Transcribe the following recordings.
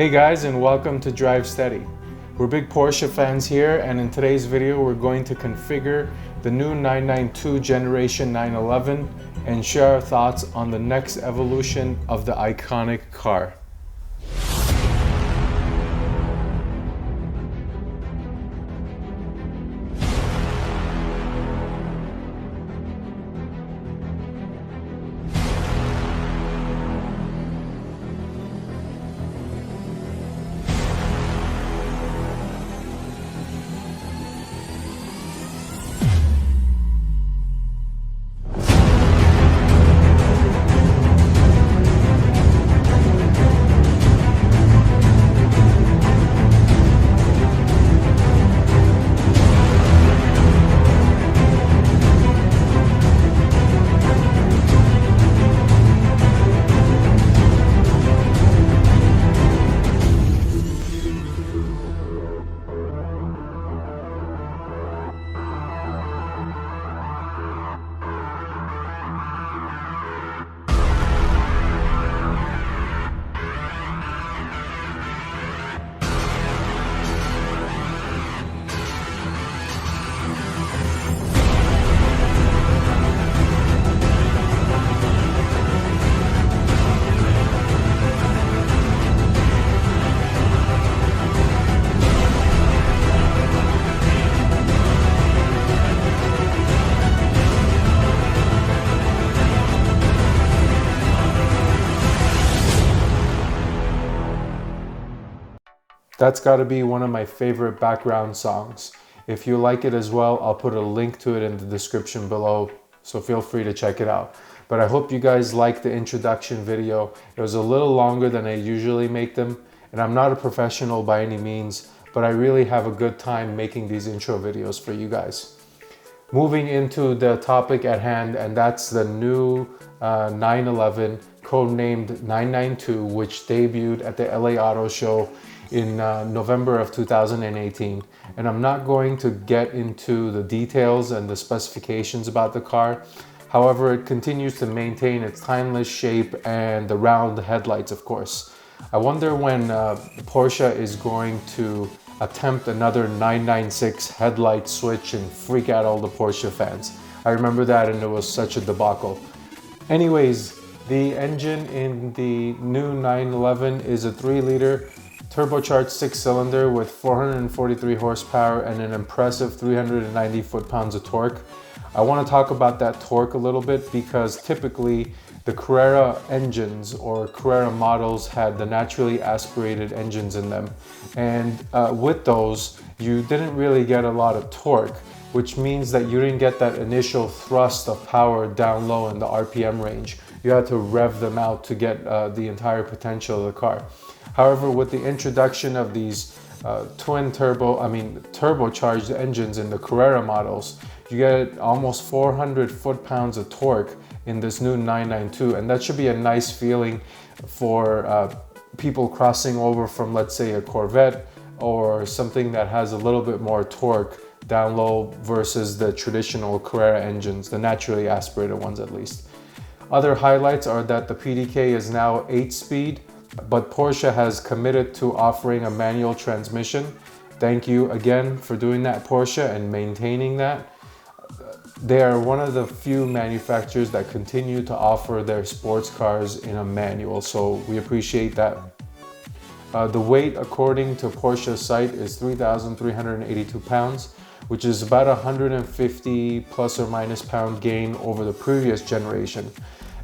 Hey guys, and welcome to Drive Steady. We're big Porsche fans here, and in today's video we're going to configure the new 992 Generation 911 and share our thoughts on the next evolution of the iconic car. That's got to be one of my favorite background songs. If you like it as well, I'll put a link to it in the description below, so feel free to check it out. But I hope you guys liked the introduction video. It was a little longer than I usually make them, and I'm not a professional by any means, but I really have a good time making these intro videos for you guys. Moving into the topic at hand, and that's the new 911, codenamed 992, which debuted at the LA Auto Show in November of 2018. And I'm not going to get into the details and the specifications about the car. However, it continues to maintain its timeless shape and the round headlights, of course. I wonder when Porsche is going to attempt another 996 headlight switch and freak out all the Porsche fans. I remember that, and it was such a debacle. Anyways, the engine in the new 911 is a 3-liter turbocharged 6-cylinder with 443 horsepower and an impressive 390 foot-pounds of torque. I want to talk about that torque a little bit because typically the Carrera engines or Carrera models had the naturally aspirated engines in them. And with those, you didn't really get a lot of torque, which means that you didn't get that initial thrust of power down low in the RPM range. You had to rev them out to get the entire potential of the car. However, with the introduction of these turbocharged engines in the Carrera models, you get almost 400 foot-pounds of torque in this new 992, and that should be a nice feeling for people crossing over from, let's say, a Corvette or something that has a little bit more torque down low versus the traditional Carrera engines, the naturally aspirated ones at least. Other highlights are that the PDK is now 8-speed, but Porsche has committed to offering a manual transmission. Thank you again for doing that, Porsche, and maintaining that. They are one of the few manufacturers that continue to offer their sports cars in a manual, so we appreciate that. The weight, according to Porsche's site, is 3,382 pounds, which is about 150 plus or minus pound gain over the previous generation.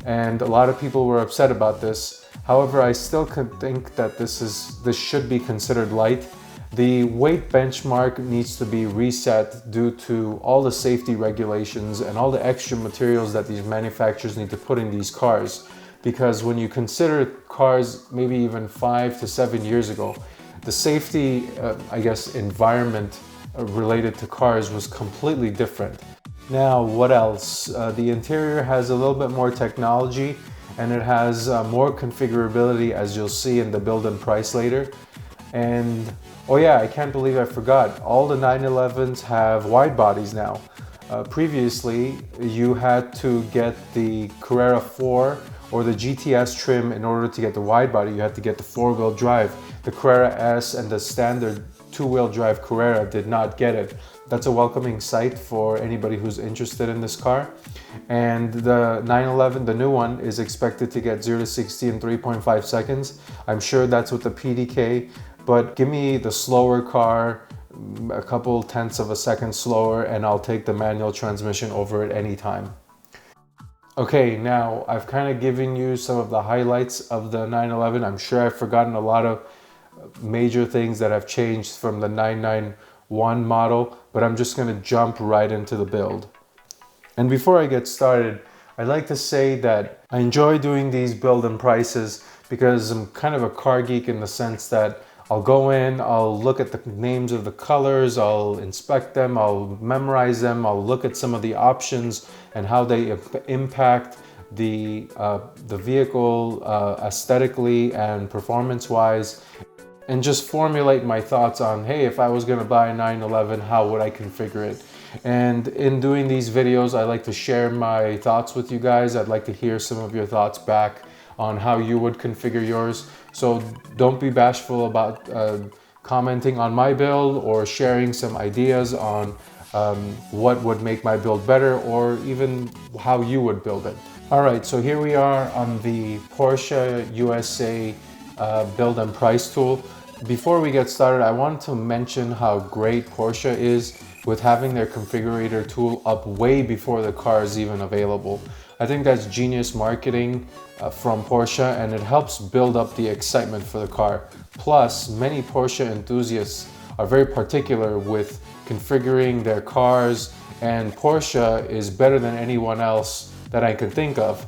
And a lot of people were upset about this. However, I still think that this should be considered light. The weight benchmark needs to be reset due to all the safety regulations and all the extra materials that these manufacturers need to put in these cars. Because when you consider cars maybe even 5 to 7 years ago, the safety, environment related to cars was completely different. Now, what else? The interior has a little bit more technology, and it has more configurability, as you'll see in the build and price later. And oh yeah, I can't believe I forgot, all the 911s have wide bodies now. Previously, you had to get the Carrera 4 or the GTS trim in order to get the wide body. You had to get the 4-wheel drive. the Carrera S and the standard two-wheel drive Carrera did not get it. That's a welcoming sight for anybody who's interested in this car. And the 911, the new one, is expected to get 0 to 60 in 3.5 seconds. I'm sure that's with the PDK, but give me the slower car, a couple tenths of a second slower, and I'll take the manual transmission over it anytime. Okay, now I've kind of given you some of the highlights of the 911. I'm sure I've forgotten a lot of major things that have changed from the 991 model, but I'm just going to jump right into the build. And before I get started, I'd like to say that I enjoy doing these build and prices because I'm kind of a car geek in the sense that I'll go in, I'll look at the names of the colors, I'll inspect them, I'll memorize them, I'll look at some of the options and how they impact the vehicle aesthetically and performance-wise, and just formulate my thoughts on, hey, if I was going to buy a 911, how would I configure it? And in doing these videos, I like to share my thoughts with you guys. I'd like to hear some of your thoughts back on how you would configure yours. So don't be bashful about commenting on my build or sharing some ideas on what would make my build better, or even how you would build it. All right, so here we are on the Porsche USA build and price tool. Before we get started, I want to mention how great Porsche is with having their configurator tool up way before the car is even available. I think that's genius marketing from Porsche, and it helps build up the excitement for the car. Plus, many Porsche enthusiasts are very particular with configuring their cars, and Porsche is better than anyone else that I can think of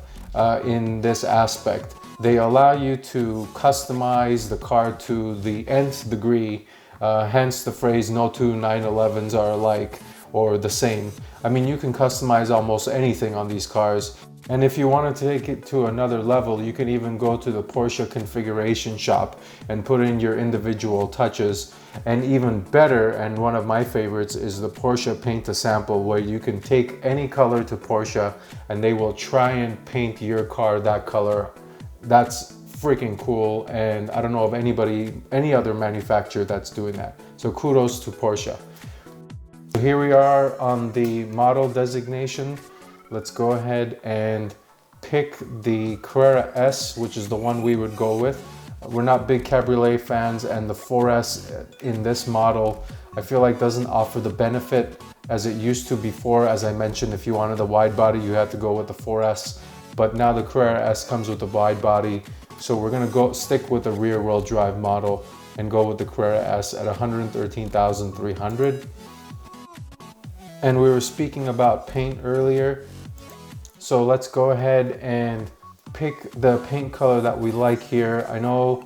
in this aspect. They allow you to customize the car to the nth degree, hence the phrase no two 911s are alike or the same. I mean, you can customize almost anything on these cars. And if you want to take it to another level, you can even go to the Porsche configuration shop and put in your individual touches. And even better, and one of my favorites, is the Porsche Paint to Sample, where you can take any color to Porsche and they will try and paint your car that color. That's freaking cool, and I don't know of any other manufacturer that's doing that. So kudos to Porsche. So here we are on the model designation. Let's go ahead and pick the Carrera S, which is the one we would go with. We're not big Cabriolet fans, and the 4S in this model I feel like doesn't offer the benefit as it used to before. As I mentioned, if you wanted the wide body, you had to go with the 4S. But now the Carrera S comes with a wide body, so we're gonna stick with the rear wheel drive model and go with the Carrera S at 113,300. And we were speaking about paint earlier, so let's go ahead and pick the paint color that we like here. I know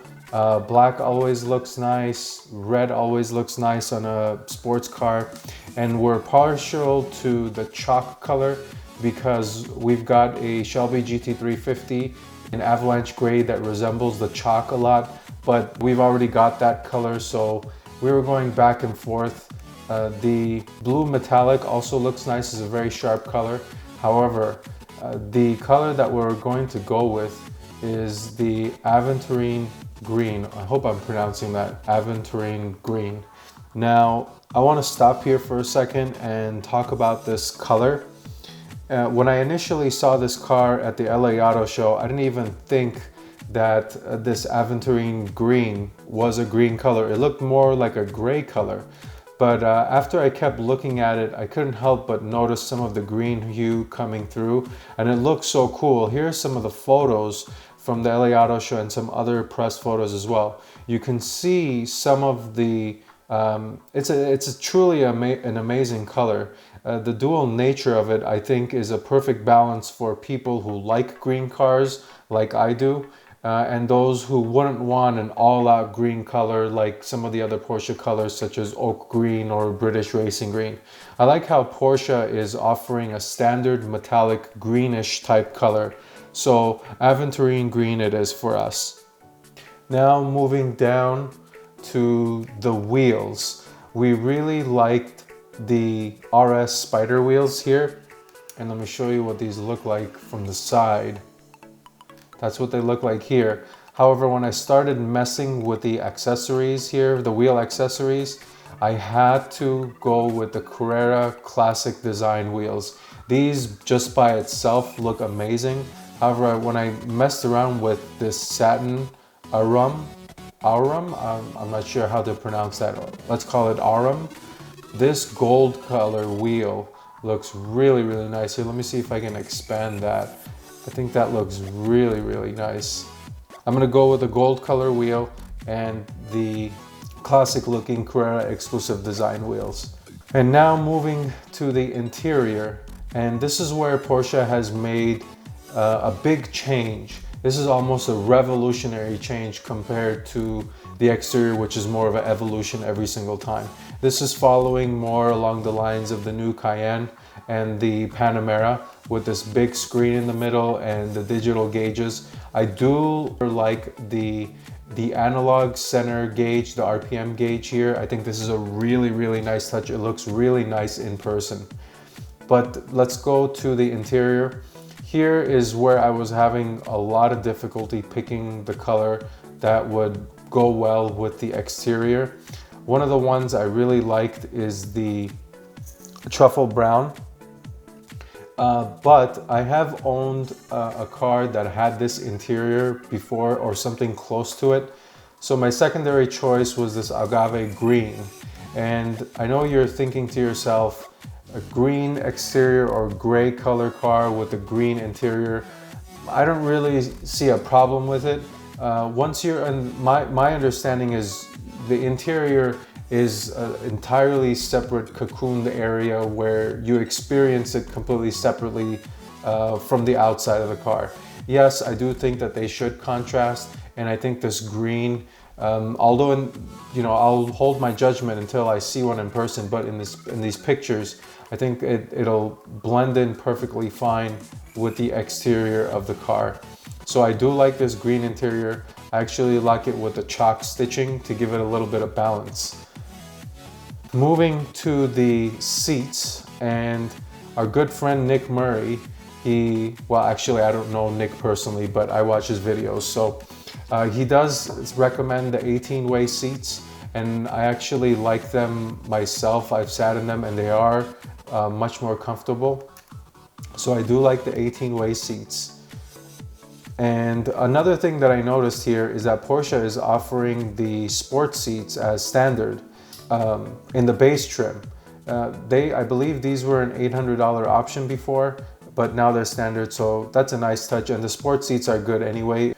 black always looks nice, red always looks nice on a sports car, and we're partial to the chalk color because we've got a Shelby GT350 in avalanche gray that resembles the chalk a lot, but we've already got that color, so we were going back and forth. The blue metallic also looks nice, it's a very sharp color. However, the color that we're going to go with is the aventurine green. I hope I'm pronouncing that, aventurine green. Now, I want to stop here for a second and talk about this color. When I initially saw this car at the LA Auto Show, I didn't even think that this aventurine green was a green color. It looked more like a gray color. But after I kept looking at it, I couldn't help but notice some of the green hue coming through, and it looks so cool. Here are some of the photos from the LA Auto Show and some other press photos as well. You can see some of the, it's truly an amazing color. The dual nature of it, I think, is a perfect balance for people who like green cars like I do, and those who wouldn't want an all-out green color like some of the other Porsche colors such as oak green or British racing green. I like how Porsche is offering a standard metallic greenish type color, so aventurine green it is for us. Now moving down to the wheels. We really liked the RS Spider wheels here, and let me show you what these look like from the side. That's what they look like here. However, when I started messing with the accessories here, the wheel accessories, I had to go with the Carrera Classic Design wheels. These just by itself look amazing. However, when I messed around with this satin Arum, I'm not sure how to pronounce that. Let's call it Arum. This gold color wheel looks really, really nice. Here, let me see if I can expand that. I think that looks really, really nice. I'm gonna go with the gold color wheel and the classic looking Carrera exclusive design wheels. And now moving to the interior, and this is where Porsche has made a big change. This is almost a revolutionary change compared to the exterior, which is more of an evolution every single time. This is following more along the lines of the new Cayenne and the Panamera with this big screen in the middle and the digital gauges. I do like the analog center gauge, the RPM gauge here. I think this is a really, really nice touch. It looks really nice in person. But let's go to the interior. Here is where I was having a lot of difficulty picking the color that would go well with the exterior. One of the ones I really liked is the truffle brown. But I have owned a car that had this interior before or something close to it. So my secondary choice was this agave green. And I know you're thinking to yourself, a green exterior or gray color car with a green interior. I don't really see a problem with it. Once you're in, my understanding is the interior is an entirely separate cocooned area where you experience it completely separately from the outside of the car. Yes, I do think that they should contrast, and I think this green, although I'll hold my judgment until I see one in person, but in these pictures, I think it'll blend in perfectly fine with the exterior of the car. So I do like this green interior. I actually like it with the chalk stitching to give it a little bit of balance. Moving to the seats, and our good friend Nick Murray, well actually I don't know Nick personally, but I watch his videos. So he does recommend the 18-way seats, and I actually like them myself. I've sat in them and they are much more comfortable. So I do like the 18-way seats. And another thing that I noticed here is that Porsche is offering the sport seats as standard in the base trim. I believe these were an $800 option before, but now they're standard, so that's a nice touch, and the sport seats are good anyway.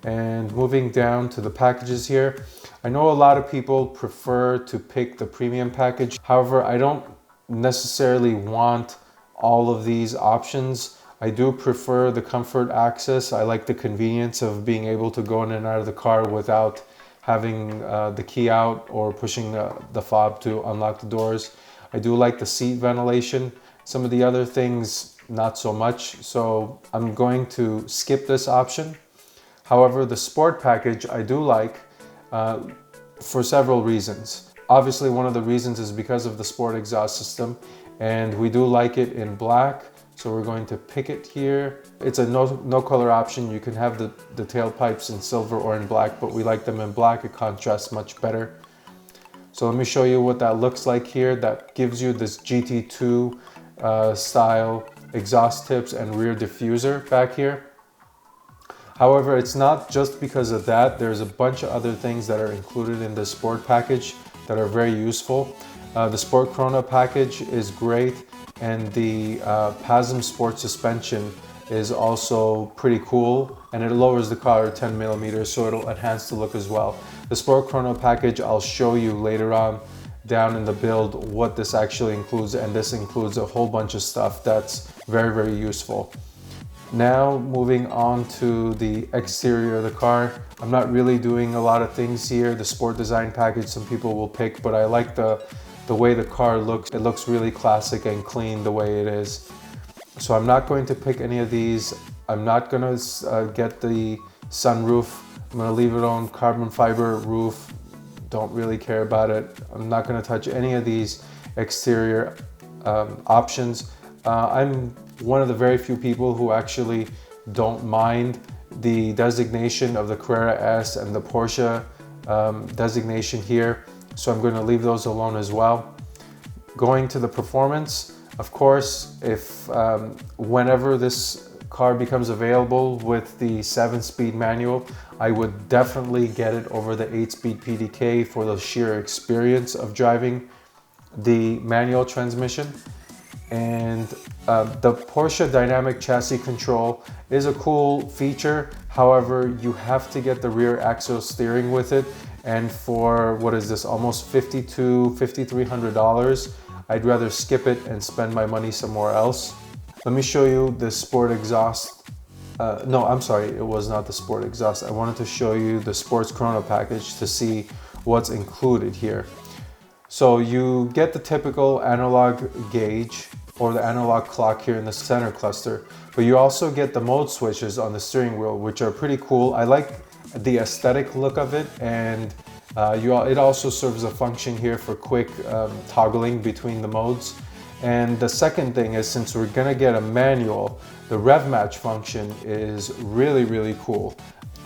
And moving down to the packages here, I know a lot of people prefer to pick the premium package. However, I don't necessarily want all of these options. I do prefer the comfort access. I like the convenience of being able to go in and out of the car without having the key out or pushing the fob to unlock the doors. I do like the seat ventilation. Some of the other things, not so much. So I'm going to skip this option. However, the sport package I do like for several reasons. Obviously, one of the reasons is because of the sport exhaust system, and we do like it in black. So we're going to pick it here. It's a no color option. You can have the tailpipes in silver or in black, but we like them in black. It contrasts much better. So let me show you what that looks like here. That gives you this GT2 style exhaust tips and rear diffuser back here. However, it's not just because of that. There's a bunch of other things that are included in the sport package that are very useful. The Sport Chrono package is great, and the PASM Sport suspension is also pretty cool, and it lowers the car 10 millimeters, so it'll enhance the look as well. The Sport Chrono package, I'll show you later on down in the build what this actually includes, and this includes a whole bunch of stuff that's very, very useful. Now moving on to the exterior of the car. I'm not really doing a lot of things here. The Sport Design package some people will pick, but I like the way the car looks. It looks really classic and clean the way it is. So I'm not going to pick any of these. I'm not going to get the sunroof. I'm going to leave it on carbon fiber roof. Don't really care about it. I'm not going to touch any of these exterior options. I'm one of the very few people who actually don't mind the designation of the Carrera S and the Porsche designation here, so I'm going to leave those alone as well. Going to the performance, of course, if whenever this car becomes available with the 7-speed manual, I would definitely get it over the 8-speed PDK for the sheer experience of driving the manual transmission. And the Porsche dynamic chassis control is a cool feature. However, you have to get the rear axle steering with it, and for what is this, almost $5,300, I'd rather skip it and spend my money somewhere else. Let me show you the sport exhaust. No, I'm sorry, it was not the sport exhaust. I wanted to show you the sports chrono package to see what's included here. So you get the typical analog gauge or the analog clock here in the center cluster, but you also get the mode switches on the steering wheel, which are pretty cool. I like the aesthetic look of it, and it also serves a function here for quick toggling between the modes. And the second thing is, since we're gonna get a manual, the rev match function is really, really cool.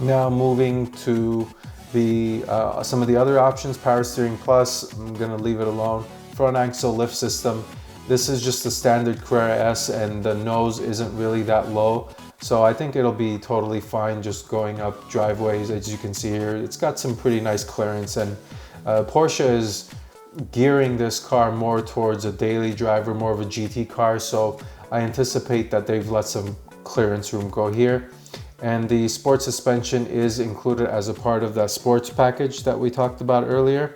Now moving to the some of the other options, Power Steering Plus, I'm gonna leave it alone. Front axle lift system. This is just the standard Carrera S, and the nose isn't really that low. So I think it'll be totally fine just going up driveways. As you can see here, it's got some pretty nice clearance, and Porsche is gearing this car more towards a daily driver, more of a GT car. So I anticipate that they've let some clearance room go here. And the sports suspension is included as a part of that sports package that we talked about earlier.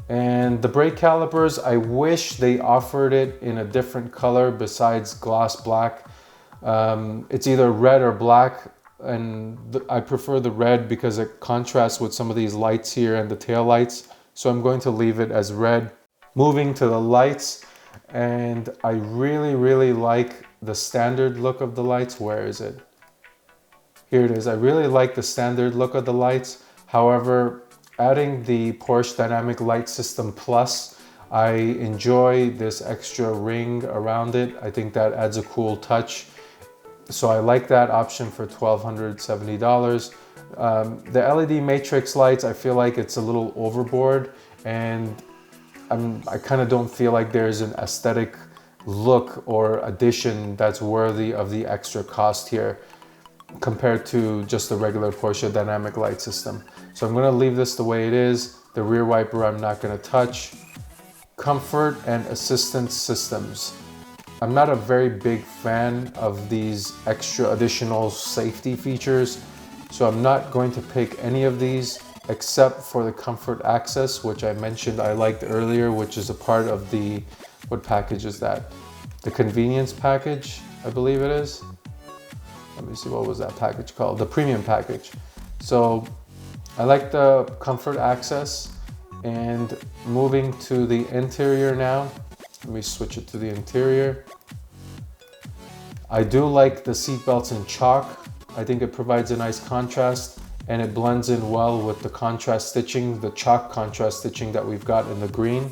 And the brake calipers, I wish they offered it in a different color besides gloss black. It's either red or black, and I prefer the red because it contrasts with some of these lights here and the tail lights. So I'm going to leave it as red. Moving to the lights, and I really, really like the standard look of the lights. Where is it? Here it is. I really like the standard look of the lights. However, adding the Porsche Dynamic Light System Plus, I enjoy this extra ring around it. I think that adds a cool touch. So I like that option for $1,270. The LED matrix lights, I feel like it's a little overboard, and I kind of don't feel like there's an aesthetic look or addition that's worthy of the extra cost here compared to just the regular Porsche Dynamic Light System. So I'm going to leave this the way it is. The rear wiper I'm not going to touch. Comfort and assistance systems. I'm not a very big fan of these extra additional safety features, so I'm not going to pick any of these except for the comfort access, which I mentioned I liked earlier, which is a part of the, what package is that? The convenience package, I believe it is. Let me see, what was that package called? The premium package. So I like the comfort access. And moving to the interior now, let me switch it to the interior. I do like the seat belts in chalk. I think it provides a nice contrast, and it blends in well with the contrast stitching, the chalk contrast stitching that we've got in the green.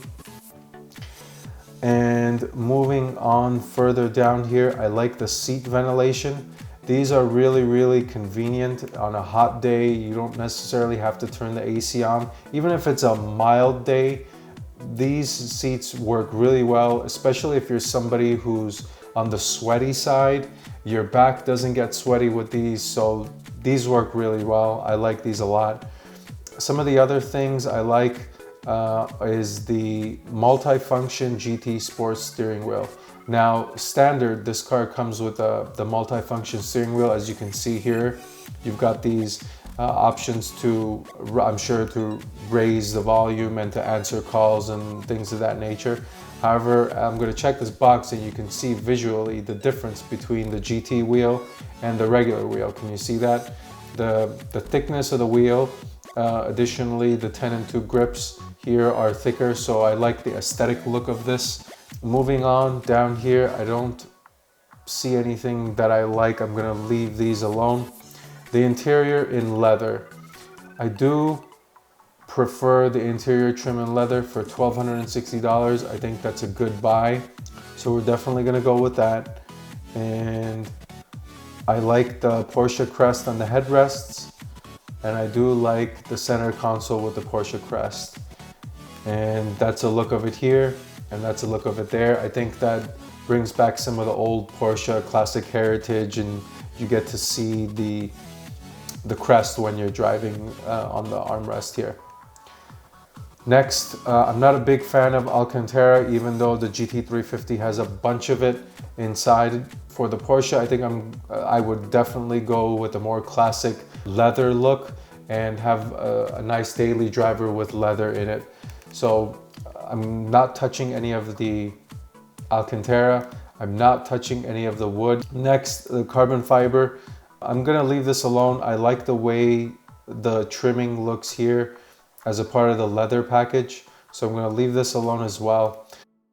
And moving on further down here, I like the seat ventilation. These are really, really convenient on a hot day. You don't necessarily have to turn the AC on. Even if it's a mild day, these seats work really well, especially if you're somebody who's on the sweaty side. Your back doesn't get sweaty with these, so these work really well. I like these a lot. Some of the other things I like is the multi-function GT Sports steering wheel. Now, standard, this car comes with the multi-function steering wheel. As you can see here, you've got these options to, I'm sure, to raise the volume and to answer calls and things of that nature. However, I'm going to check this box and you can see visually the difference between the GT wheel and the regular wheel. Can you see that? The thickness of the wheel, additionally the 10 and 2 grips here are thicker, so I like the aesthetic look of this. Moving on down here, I don't see anything that I like. I'm going to leave these alone. The interior in leather. I do prefer the interior trim in leather for $1,260. I think that's a good buy. So we're definitely going to go with that. And I like the Porsche crest on the headrests, and I do like the center console with the Porsche crest. And that's a look of it here, and that's a look of it there. I think that brings back some of the old Porsche classic heritage, and you get to see the crest when you're driving on the armrest here. Next, I'm not a big fan of Alcantara, even though the GT350 has a bunch of it inside. For the Porsche, I think I would definitely go with a more classic leather look and have a nice daily driver with leather in it. So I'm not touching any of the Alcantara. I'm not touching any of the wood. Next, the carbon fiber. I'm gonna leave this alone. I like the way the trimming looks here as a part of the leather package. So I'm gonna leave this alone as well.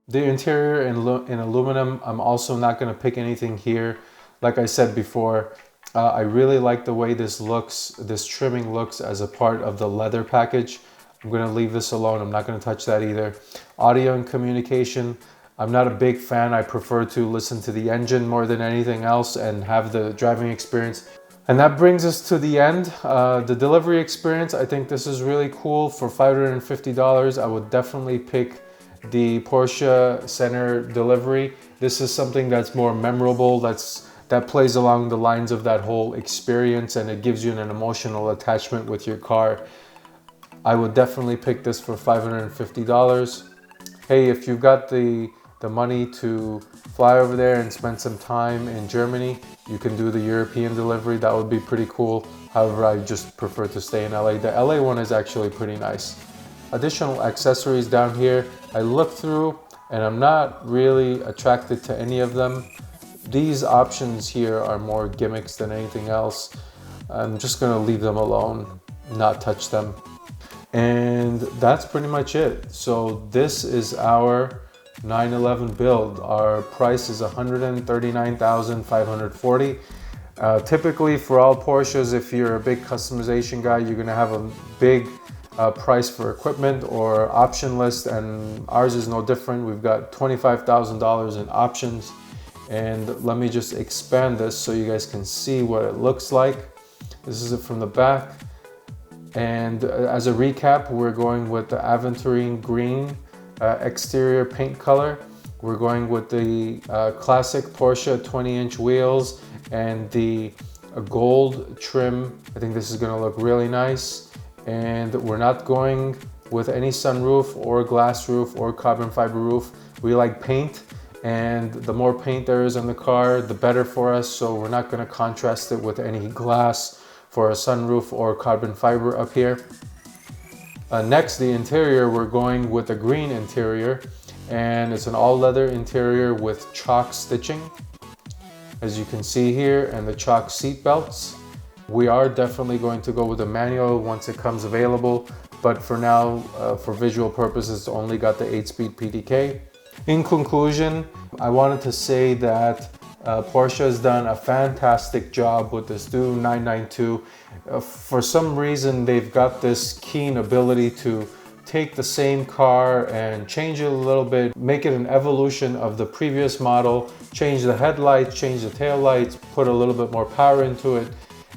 The interior in aluminum, I'm also not gonna pick anything here. Like I said before, I really like the way this looks, this trimming looks as a part of the leather package. I'm gonna leave this alone. I'm not gonna touch that either. Audio and communication, I'm not a big fan. I prefer to listen to the engine more than anything else and have the driving experience. And that brings us to the end. The delivery experience, I think this is really cool. For $550, I would definitely pick the Porsche Center delivery. This is something that's more memorable, that plays along the lines of that whole experience, and it gives you an emotional attachment with your car. I would definitely pick this for $550. Hey, if you've got the money to fly over there and spend some time in Germany, you can do the European delivery. That would be pretty cool. However, I just prefer to stay in LA. The LA one is actually pretty nice. Additional accessories down here, I looked through and I'm not really attracted to any of them. These options here are more gimmicks than anything else. I'm just gonna leave them alone, not touch them. And that's pretty much it. So this is our 911 build. Our price is $139,540. Typically for all Porsches, if you're a big customization guy, you're gonna have a big price for equipment or option list, and ours is no different. We've got $25,000 in options. And let me just expand this so you guys can see what it looks like. This is it from the back. And as a recap, we're going with the aventurine green exterior paint color. We're going with the classic Porsche 20-inch wheels and the gold trim. I think this is gonna look really nice. And we're not going with any sunroof or glass roof or carbon fiber roof. We like paint, and the more paint there is on the car, the better for us. So we're not gonna contrast it with any glass for a sunroof or carbon fiber up here. Next, the interior, we're going with a green interior, and it's an all leather interior with chalk stitching, as you can see here, and the chalk seat belts. We are definitely going to go with a manual once it comes available, but for now, for visual purposes, it's only got the 8-speed PDK. In conclusion, I wanted to say that Porsche has done a fantastic job with this new 992. For some reason, they've got this keen ability to take the same car and change it a little bit, make it an evolution of the previous model, change the headlights, change the tail lights, put a little bit more power into it,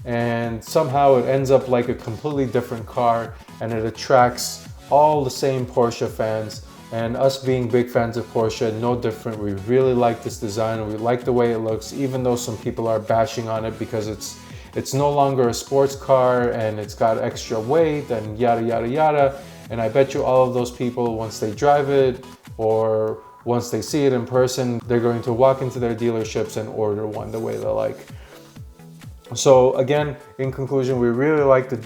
and somehow it ends up like a completely different car, and it attracts all the same Porsche fans. And us being big fans of Porsche, no different. We really like this design, and we like the way it looks, even though some people are bashing on it because it's no longer a sports car and it's got extra weight and yada yada yada. And I bet you all of those people, once they drive it or once they see it in person, they're going to walk into their dealerships and order one the way they like. So again, in conclusion, we really like the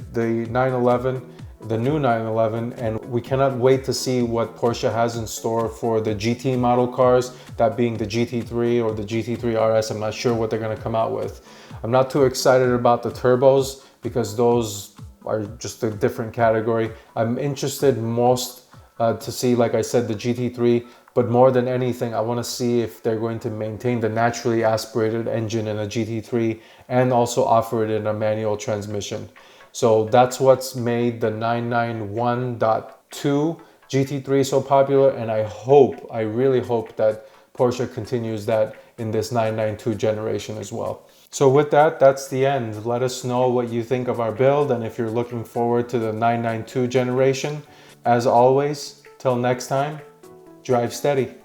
911, the new 911, and we cannot wait to see what Porsche has in store for the GT model cars, that being the GT3 or the GT3 RS. I'm not sure what they're going to come out with. I'm not too excited about the turbos because those are just a different category. I'm interested most to see, like I said, the GT3, but more than anything, I want to see if they're going to maintain the naturally aspirated engine in a GT3 and also offer it in a manual transmission. So that's what's made the 991.2 GT3 so popular, and I really hope that Porsche continues that in this 992 generation as well. So with that, that's the end. Let us know what you think of our build and if you're looking forward to the 992 generation. As always, till next time, drive steady.